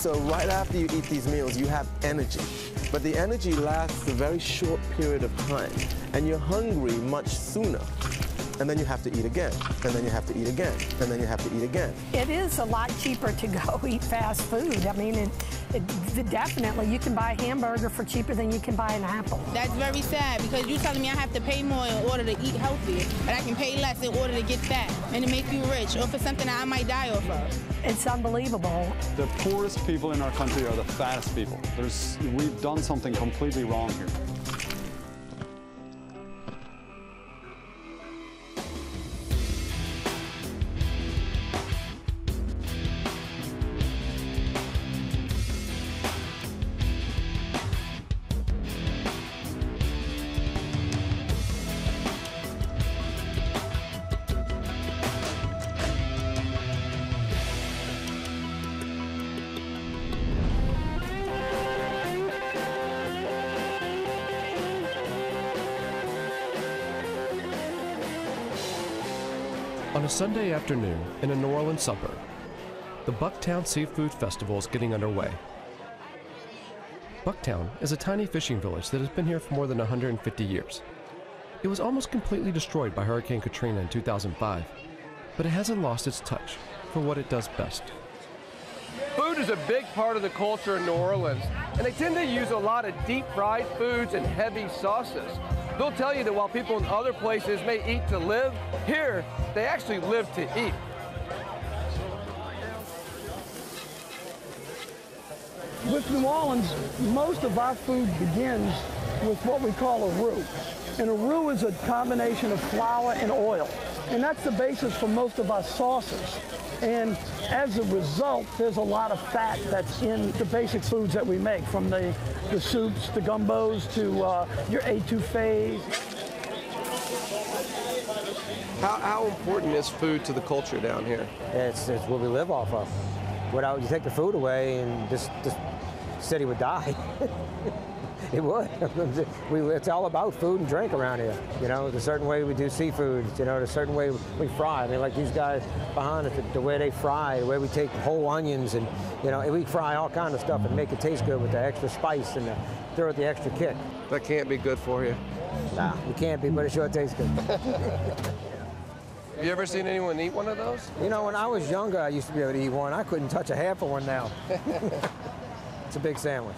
So right after you eat these meals, you have energy. But the energy lasts a very short period of time, and you're hungry much sooner. And then you have to eat again, and then you have to eat again, and then you have to eat again. It is a lot cheaper to go eat fast food. I mean, definitely, you can buy a hamburger for cheaper than you can buy an apple. That's very sad, because you're telling me I have to pay more in order to eat healthy, and I can pay less in order to get fat and to make you rich, or for something that I might die off of. It's unbelievable. The poorest people in our country are the fattest people. We've done something completely wrong here. On a Sunday afternoon in a New Orleans suburb, the Bucktown Seafood Festival is getting underway. Bucktown is a tiny fishing village that has been here for more than 150 years. It was almost completely destroyed by Hurricane Katrina in 2005, but it hasn't lost its touch for what it does best. Food is a big part of the culture in New Orleans, and they tend to use a lot of deep-fried foods and heavy sauces. They'll tell you that while people in other places may eat to live, here, they actually live to eat. With New Orleans, most of our food begins with what we call a roux. And a roux is a combination of flour and oil. And that's the basis for most of our sauces. And as a result, there's a lot of fat that's in the basic foods that we make, from the soups, the gumbos, to your etouffees. How important is food to the culture down here? It's what we live off of. Without, you take the food away and this city would die. It would. It's all about food and drink around here. You know, the certain way we do seafood, you know, the certain way we fry. I mean, like these guys behind us, the way they fry, the way we take whole onions and, you know, we fry all kinds of stuff and make it taste good with the extra spice and throw it the extra kick. That can't be good for you. Nah, it can't be, but it sure tastes good. Have you ever seen anyone eat one of those? You know, when I was younger, I used to be able to eat one. I couldn't touch a half of one now. It's a big sandwich.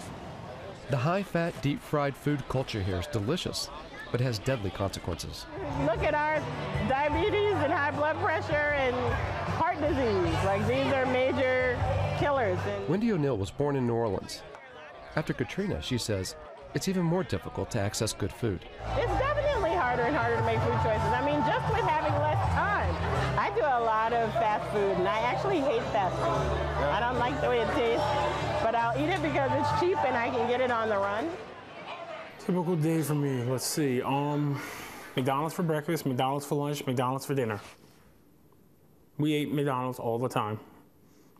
The high-fat, deep-fried food culture here is delicious, but has deadly consequences. Look at our diabetes and high blood pressure and heart disease. Like, these are major killers. Wendy O'Neill was born in New Orleans. After Katrina, she says, it's even more difficult to access good food. It's definitely harder and harder to make food choices. I mean, just with having less time. I do a lot of fast food, and I actually hate fast food. I don't like the way it tastes, but I'll eat it because it's cheap and I can get it on the run. Typical day for me, let's see. McDonald's for breakfast, McDonald's for lunch, McDonald's for dinner. We ate McDonald's all the time.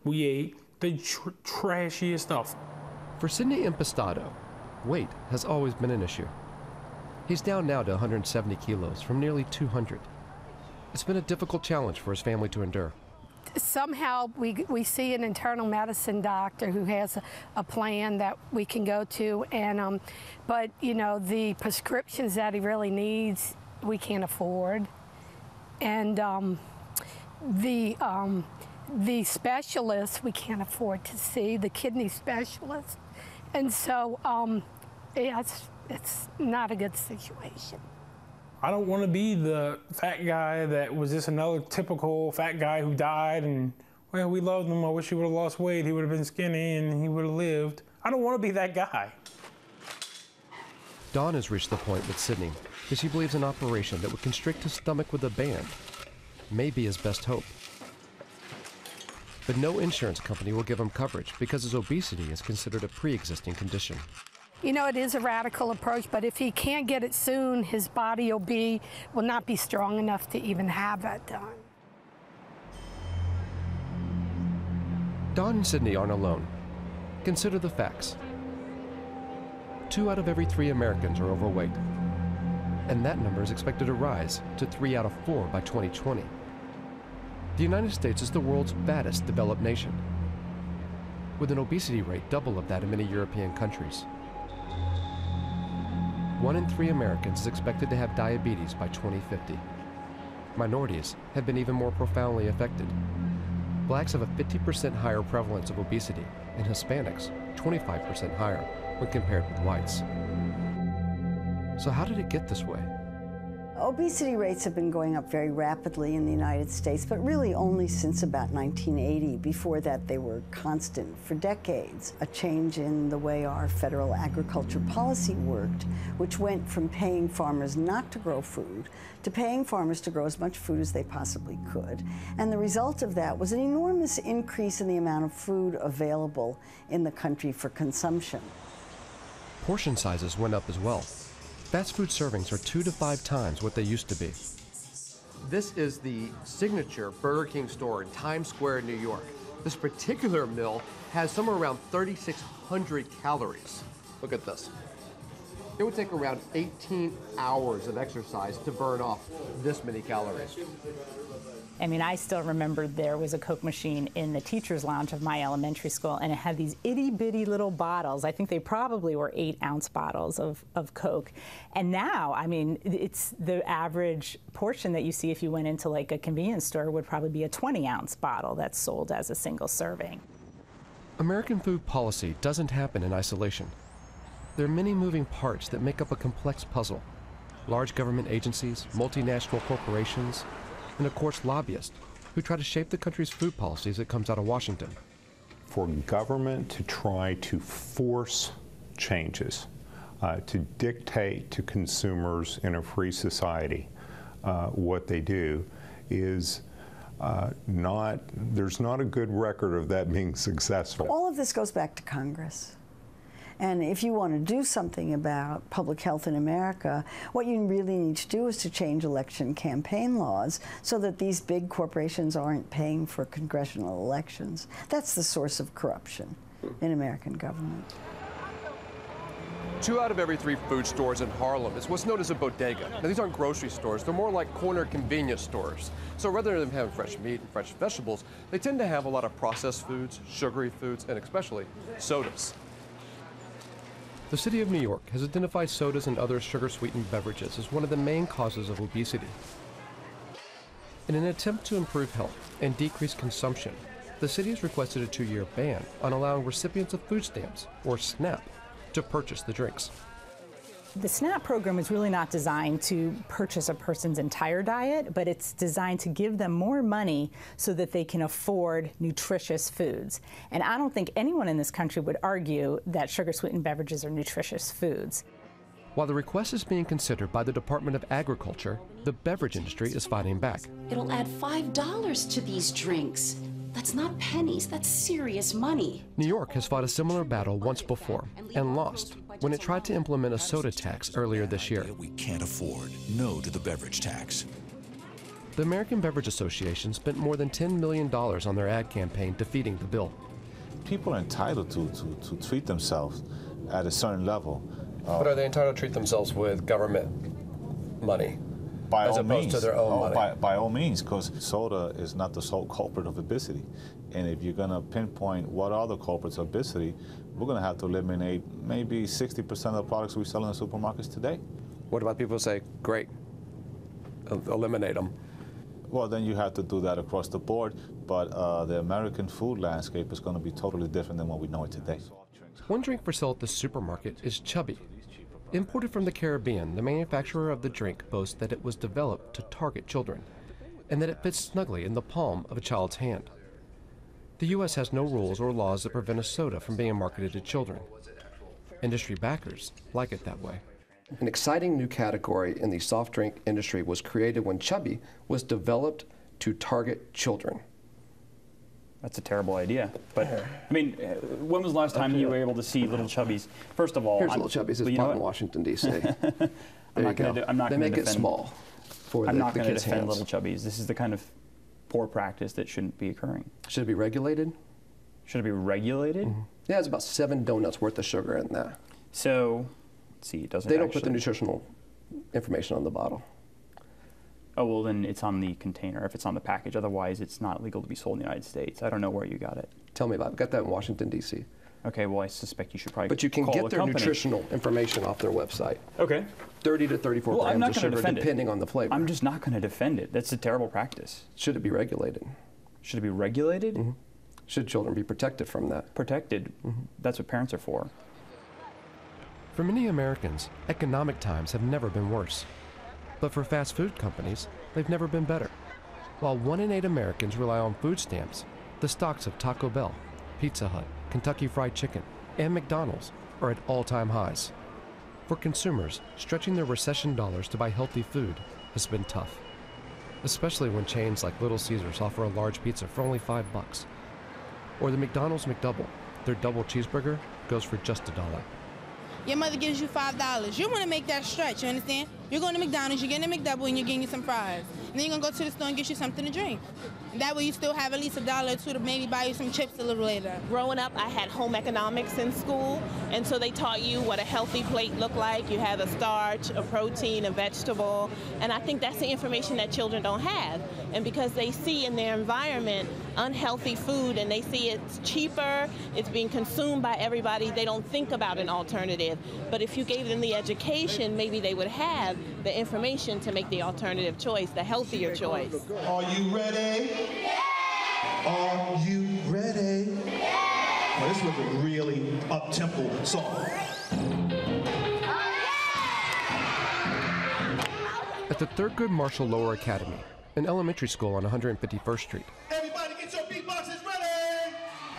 We ate the trashiest stuff. For Sidney Impostado, weight has always been an issue. He's down now to 170 kilos from nearly 200. It's been a difficult challenge for his family to endure. Somehow we see an internal medicine doctor who has a plan that we can go to, and but you know, the prescriptions that he really needs we can't afford, and the specialists we can't afford to see, the kidney specialists, and so yeah, it's not a good situation. I don't want to be the fat guy that was just another typical fat guy who died and, well, we loved him. I wish he would have lost weight. He would have been skinny and he would have lived. I don't want to be that guy. Don has reached the point with Sidney because he believes an operation that would constrict his stomach with a band may be his best hope. But no insurance company will give him coverage because his obesity is considered a pre-existing condition. You know, it is a radical approach, but if he can't get it soon, his body will not be strong enough to even have that done. Don and Sidney aren't alone. Consider the facts. 2 out of every 3 Americans are overweight, and that number is expected to rise to 3 out of 4 by 2020. The United States is the world's fattest developed nation. with an obesity rate double of that in many European countries. 1 in 3 Americans is expected to have diabetes by 2050. Minorities have been even more profoundly affected. Blacks have a 50% higher prevalence of obesity, and Hispanics 25% higher when compared with whites. So how did it get this way? Obesity rates have been going up very rapidly in the United States, but really only since about 1980. Before that, they were constant for decades. A change in the way our federal agriculture policy worked, which went from paying farmers not to grow food to paying farmers to grow as much food as they possibly could. And the result of that was an enormous increase in the amount of food available in the country for consumption. Portion sizes went up as well. Fast food servings are 2 to 5 times what they used to be. This is the signature Burger King store in Times Square, New York. This particular meal has somewhere around 3,600 calories. Look at this. It would take around 18 hours of exercise to burn off this many calories. I mean, I still remember there was a Coke machine in the teacher's lounge of my elementary school, and it had these itty-bitty little bottles. I think they probably were 8-ounce bottles of Coke. And now, I mean, it's the average portion that you see if you went into like a convenience store would probably be a 20-ounce bottle that's sold as a single serving. American food policy doesn't happen in isolation. There are many moving parts that make up a complex puzzle. Large government agencies, multinational corporations, and of course lobbyists who try to shape the country's food policies that comes out of Washington. For government to try to force changes, to dictate to consumers in a free society what they do is there's not a good record of that being successful. All of this goes back to Congress. And if you want to do something about public health in America, what you really need to do is to change election campaign laws so that these big corporations aren't paying for congressional elections. That's the source of corruption in American government. 2 out of every 3 food stores in Harlem is what's known as a bodega. Now, these aren't grocery stores. They're more like corner convenience stores. So rather than having fresh meat and fresh vegetables, they tend to have a lot of processed foods, sugary foods, and especially sodas. The city of New York has identified sodas and other sugar-sweetened beverages as one of the main causes of obesity. In an attempt to improve health and decrease consumption, the city has requested a 2-year ban on allowing recipients of food stamps, or SNAP, to purchase the drinks. The SNAP program is really not designed to purchase a person's entire diet, but it's designed to give them more money so that they can afford nutritious foods. And I don't think anyone in this country would argue that sugar-sweetened beverages are nutritious foods. While the request is being considered by the Department of Agriculture, the beverage industry is fighting back. It'll add $5 to these drinks. That's not pennies, that's serious money. New York has fought a similar battle once before and lost when it tried to implement a soda tax earlier this year. We can't afford. No to the beverage tax. The American Beverage Association spent more than $10 million on their ad campaign defeating the bill. People are entitled to treat themselves at a certain level. But are they entitled to treat themselves with government money? By as all opposed means, to their own money? By all means, because soda is not the sole culprit of obesity. And if you're going to pinpoint what are the culprits of obesity, we're going to have to eliminate maybe 60% of the products we sell in the supermarkets today. What about people who say, great, eliminate them? Well, then you have to do that across the board, but the American food landscape is going to be totally different than what we know it today. One drink for sale at the supermarket is Chubby. Imported from the Caribbean, the manufacturer of the drink boasts that it was developed to target children, and that it fits snugly in the palm of a child's hand. The U.S. has no rules or laws that prevent a soda from being marketed to children. Industry backers like it that way. An exciting new category in the soft drink industry was created when Chubby was developed to target children. That's a terrible idea. But, I mean, when was the last time you were able to see Little Chubbies? First of all, here's Little Chubbies. It's bought in Washington, D.C. I'm not going to make it small for the kids' hands. I'm not going to defend Little Chubbies. This is the kind of poor practice that shouldn't be occurring. Should it be regulated? Should it be regulated? Mm-hmm. Yeah, it's about 7 donuts worth of sugar in there. So, let's see, it doesn't They don't put the nutritional information on the bottle. Oh, well, then it's on the container if it's on the package. Otherwise, it's not legal to be sold in the United States. I don't know where you got it. Tell me about it. I've got that in Washington, D.C. Okay, well, I suspect you should probably But you can call get the their company. nutritional information off their website. Okay. 30 to 34 Well, I'm grams not of going to sugar, defend depending on the flavor. I'm just not going to defend it. That's a terrible practice. Should it be regulated? Should it be regulated? Mm-hmm. Should children be protected from that? Protected. Mm-hmm. That's what parents are for. For many Americans, economic times have never been worse. But for fast food companies, they've never been better. While 1 in 8 Americans rely on food stamps, the stocks of Taco Bell, Pizza Hut, Kentucky Fried Chicken, and McDonald's are at all-time highs. For consumers, stretching their recession dollars to buy healthy food has been tough, especially when chains like Little Caesars offer a large pizza for only $5. Or the McDonald's McDouble, their double cheeseburger goes for just $1. Your mother gives you $5. You want to make that stretch, you understand? You're going to McDonald's, you're getting a McDouble, and you're getting you some fries. And then you're going to go to the store and get you something to drink. And that way you still have at least $1 or $2 to maybe buy you some chips a little later. Growing up, I had home economics in school, and so they taught you what a healthy plate looked like. You had a starch, a protein, a vegetable, and I think that's the information that children don't have. And because they see in their environment unhealthy food and they see it's cheaper, it's being consumed by everybody, they don't think about an alternative. But if you gave them the education, maybe they would have the information to make the alternative choice, the healthier choice. Are you ready? Yeah! Are you ready? Yeah! Well, this was a really up-tempo song. At the Thurgood Marshall Lower Academy, an elementary school on 151st Street, Everybody get your beatboxes ready!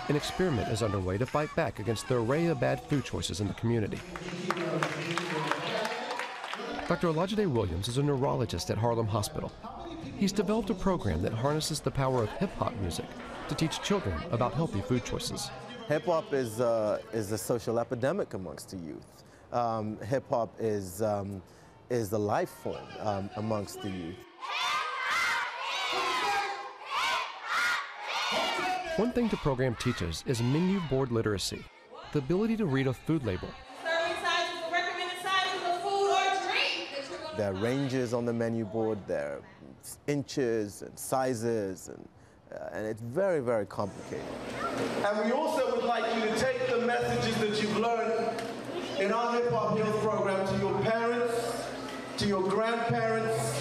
an experiment is underway to fight back against the array of bad food choices in the community. Dr. Olajide Williams is a neurologist at Harlem Hospital. He's developed a program that harnesses the power of hip-hop music to teach children about healthy food choices. Hip-hop is a social epidemic amongst the youth. Hip-hop is the life form amongst the youth. One thing the program teaches is menu board literacy, the ability to read a food label. Serving sizes, the recommended sizes of food or drink. There are ranges on the menu board, there are inches and sizes, and it's very, very complicated. And we also would like you to take the messages that you've learned in our Hip Hop Heals program to your parents, to your grandparents,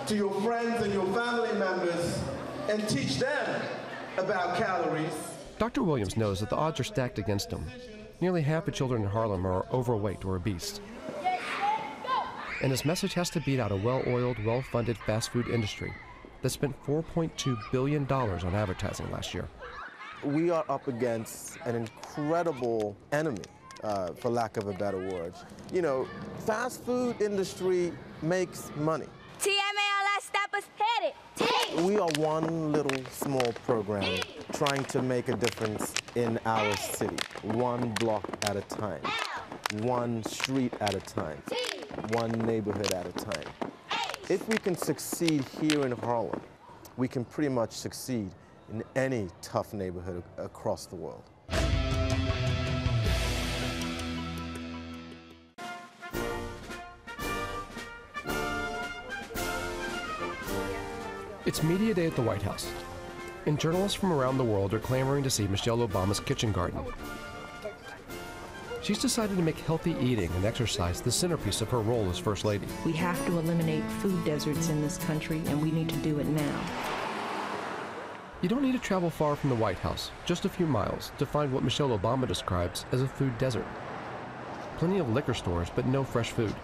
to your friends and your family members, and teach them about calories. Dr. Williams knows that the odds are stacked against him. Nearly half the children in Harlem are overweight or obese. And his message has to beat out a well-oiled, well-funded fast food industry that spent $4.2 billion on advertising last year. We are up against an incredible enemy, for lack of a better word. You know, fast food industry makes money. TMALS, stop us, hit it. We are one little small program trying to make a difference in our city, one block at a time, one street at a time, one neighborhood at a time. If we can succeed here in Harlem, we can pretty much succeed in any tough neighborhood across the world. It's Media Day at the White House, and journalists from around the world are clamoring to see Michelle Obama's kitchen garden. She's decided to make healthy eating and exercise the centerpiece of her role as First Lady. We have to eliminate food deserts in this country, and we need to do it now. You don't need to travel far from the White House, just a few miles, to find what Michelle Obama describes as a food desert. Plenty of liquor stores, but no fresh food.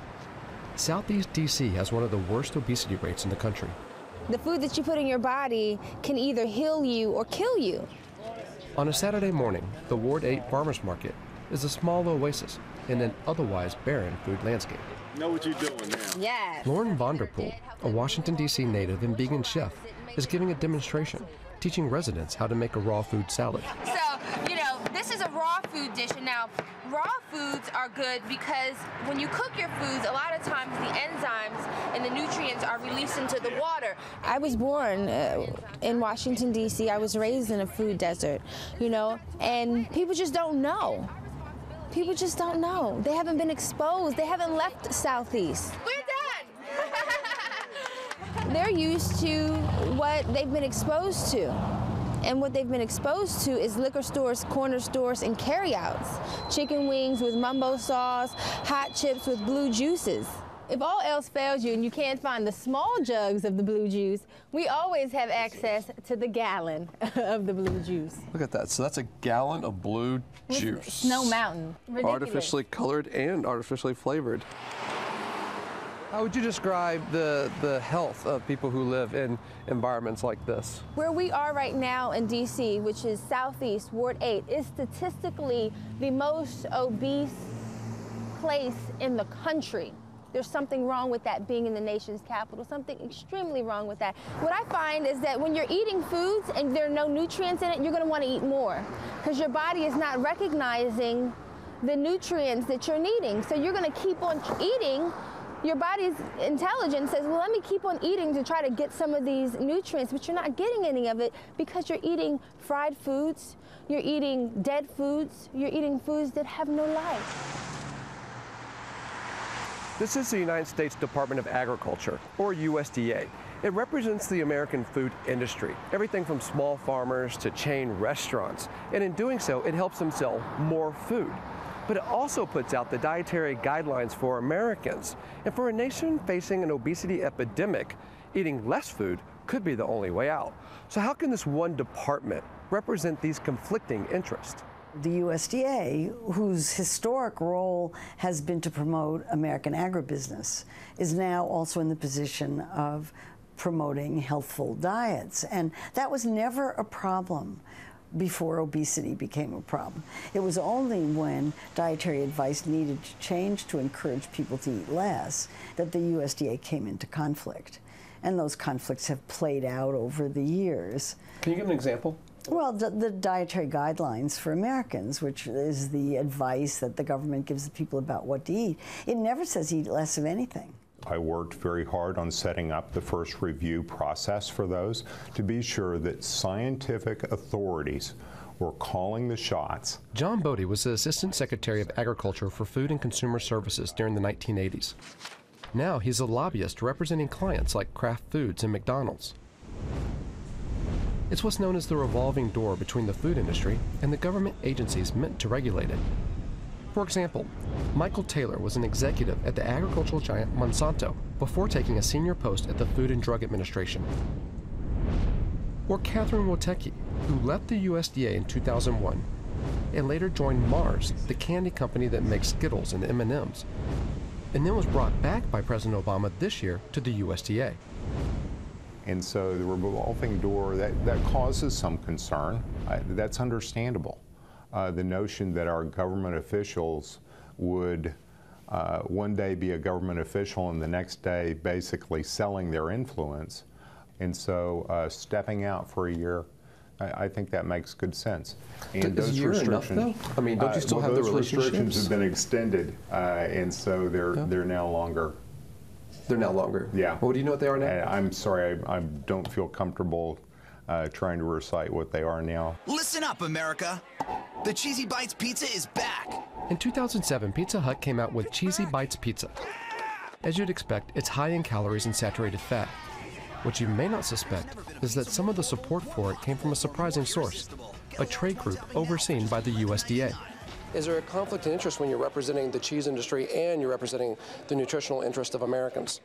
Southeast D.C. has one of the worst obesity rates in the country. The food that you put in your body can either heal you or kill you. On a Saturday morning, the Ward 8 Farmers Market is a small oasis in an otherwise barren food landscape. Know what you're doing now. Yes. Lauren Vanderpool, a Washington, D.C. native and vegan chef, is giving a demonstration, teaching residents how to make a raw food salad. So, you know, this is a raw food dish, and now raw foods are good because when you cook your foods, a lot of times the enzymes and the nutrients are released into the water. I was born in Washington, D.C. I was raised in a food desert, you know, and people just don't know. People just don't know. They haven't been exposed. They haven't left Southeast. We're done! They're used to what they've been exposed to. And what they've been exposed to is liquor stores, corner stores, and carryouts. Chicken wings with mumbo sauce, hot chips with blue juices. If all else fails you and you can't find the small jugs of the blue juice, we always have access to the gallon of the blue juice. Look at that. So that's a gallon of blue juice. Snow Mountain. Ridiculous. Artificially colored and artificially flavored. How would you describe the health of people who live in environments like this? Where we are right now in D.C., which is Southeast Ward 8, is statistically the most obese place in the country. There's something wrong with that being in the nation's capital, something extremely wrong with that. What I find is that when you're eating foods and there are no nutrients in it, you're going to want to eat more because your body is not recognizing the nutrients that you're needing. So you're going to keep on eating. Your body's intelligence says, well, let me keep on eating to try to get some of these nutrients, but you're not getting any of it because you're eating fried foods, you're eating dead foods, you're eating foods that have no life. This is the United States Department of Agriculture, or USDA. It represents the American food industry, everything from small farmers to chain restaurants. And in doing so, it helps them sell more food. But it also puts out the dietary guidelines for Americans. And for a nation facing an obesity epidemic, eating less food could be the only way out. So how can this one department represent these conflicting interests? The USDA, whose historic role has been to promote American agribusiness, is now also in the position of promoting healthful diets. And that was never a problem before obesity became a problem. It was only when dietary advice needed to change to encourage people to eat less that the USDA came into conflict. And those conflicts have played out over the years. Can you give an example? Well, the dietary guidelines for Americans, which is the advice that the government gives the people about what to eat, it never says eat less of anything. I worked very hard on setting up the first review process for those to be sure that scientific authorities were calling the shots. John Bodie was the Assistant Secretary of Agriculture for Food and Consumer Services during the 1980s. Now he's a lobbyist representing clients like Kraft Foods and McDonald's. It's what's known as the revolving door between the food industry and the government agencies meant to regulate it. For example, Michael Taylor was an executive at the agricultural giant Monsanto before taking a senior post at the Food and Drug Administration. Or Catherine Wotecki, who left the USDA in 2001 and later joined Mars, the candy company that makes Skittles and M&Ms, and then was brought back by President Obama this year to the USDA. And so the revolving door, that causes some concern. That's understandable. The notion that our government officials would one day be a government official and the next day basically selling their influence. And so stepping out for a year, I think that makes good sense. And is a year enough, though? I mean, don't you still have the relationships? Those restrictions have been extended, and so they're now longer. They're now longer? Yeah. Well, do you know what they are now? I'm sorry, I don't feel comfortable trying to recite what they are now. Listen up, America. The Cheesy Bites Pizza is back. In 2007, Pizza Hut came out with Cheesy Bites Pizza. As you'd expect, it's high in calories and saturated fat. What you may not suspect is that some of the support for it came from a surprising source, a trade group overseen by the USDA. Is there a conflict of interest when you're representing the cheese industry and you're representing the nutritional interest of Americans?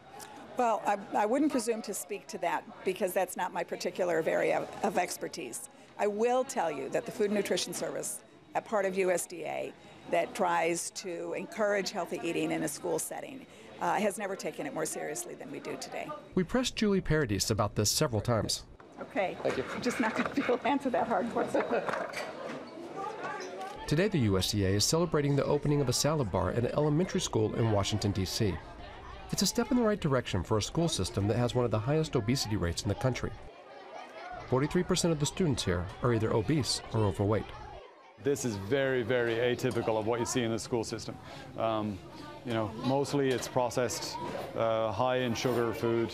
Well, I wouldn't presume to speak to that because that's not my particular area of expertise. I will tell you that the Food and Nutrition Service, a part of USDA that tries to encourage healthy eating in a school setting, has never taken it more seriously than we do today. We pressed Julie Paradis about this several times. Okay. Thank you. I'm just not going to be able to answer that hard question. Today, the USDA is celebrating the opening of a salad bar at an elementary school in Washington, D.C. It's a step in the right direction for a school system that has one of the highest obesity rates in the country. 43% of the students here are either obese or overweight. This is very, very atypical of what you see in the school system. Mostly it's processed, high in sugar food.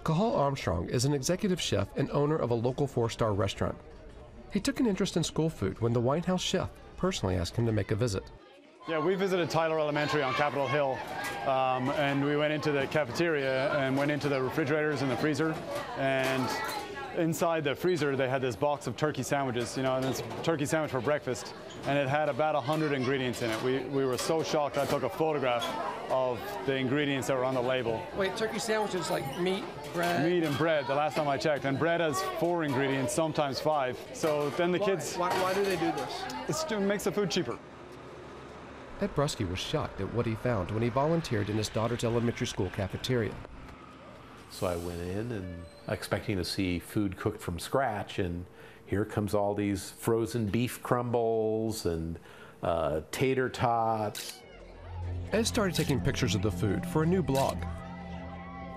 Cahal Armstrong is an executive chef and owner of a local 4-star restaurant. He took an interest in school food when the White House chef personally asked him to make a visit. Yeah, we visited Tyler Elementary on Capitol Hill, and we went into the cafeteria and went into the refrigerators and the freezer, and inside the freezer, they had this box of turkey sandwiches, you know, and it's turkey sandwich for breakfast, and it had about 100 ingredients in it. We were so shocked, I took a photograph of the ingredients that were on the label. Wait, turkey sandwiches like meat, bread? Meat and bread, the last time I checked, and bread has 4 ingredients, sometimes 5. So then the kids... Why do they do this? It makes the food cheaper. Ed Brusky was shocked at what he found when he volunteered in his daughter's elementary school cafeteria. So I went in and expecting to see food cooked from scratch, and here comes all these frozen beef crumbles and tater tots. Ed started taking pictures of the food for a new blog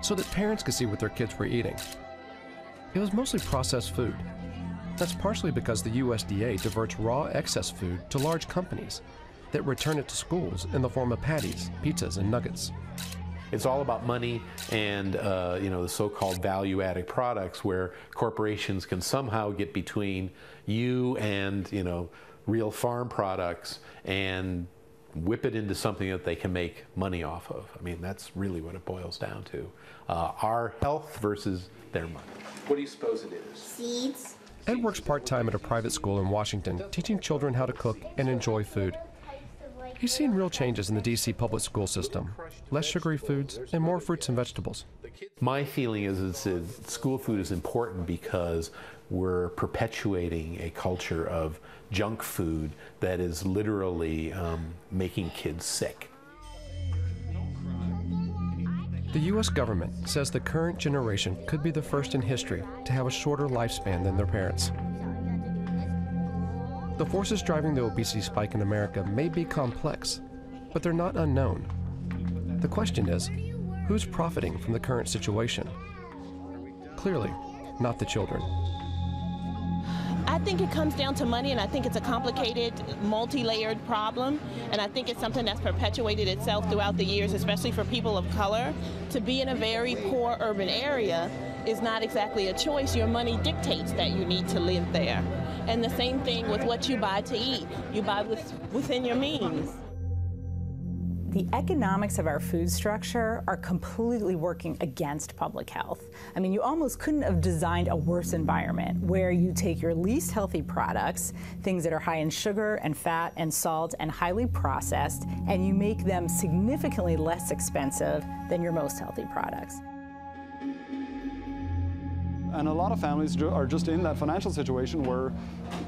so that parents could see what their kids were eating. It was mostly processed food. That's partially because the USDA diverts raw excess food to large companies that return it to schools in the form of patties, pizzas, and nuggets. It's all about money and you know, the so-called value-added products where corporations can somehow get between you and, you know, real farm products and whip it into something that they can make money off of. I mean, that's really what it boils down to. Our health versus their money. What do you suppose it is? Seeds. Ed works part-time at a private school in Washington, teaching children how to cook and enjoy food. He's seen real changes in the D.C. public school system. Less sugary foods and more fruits and vegetables. My feeling is that school food is important because we're perpetuating a culture of junk food that is literally making kids sick. The U.S. government says the current generation could be the first in history to have a shorter lifespan than their parents. The forces driving the obesity spike in America may be complex, but they're not unknown. The question is, who's profiting from the current situation? Clearly, not the children. I think it comes down to money, and I think it's a complicated, multi-layered problem, and I think it's something that's perpetuated itself throughout the years, especially for people of color. To be in a very poor urban area is not exactly a choice. Your money dictates that you need to live there. And the same thing with what you buy to eat. You buy within your means. The economics of our food structure are completely working against public health. I mean, you almost couldn't have designed a worse environment where you take your least healthy products, things that are high in sugar and fat and salt and highly processed, and you make them significantly less expensive than your most healthy products. And a lot of families are just in that financial situation where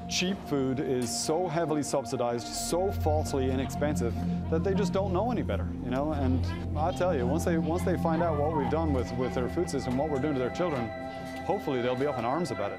cheap food is so heavily subsidized, so falsely inexpensive, that they just don't know any better, you know? And I tell you, once they find out what we've done with their food system, what we're doing to their children, hopefully they'll be up in arms about it.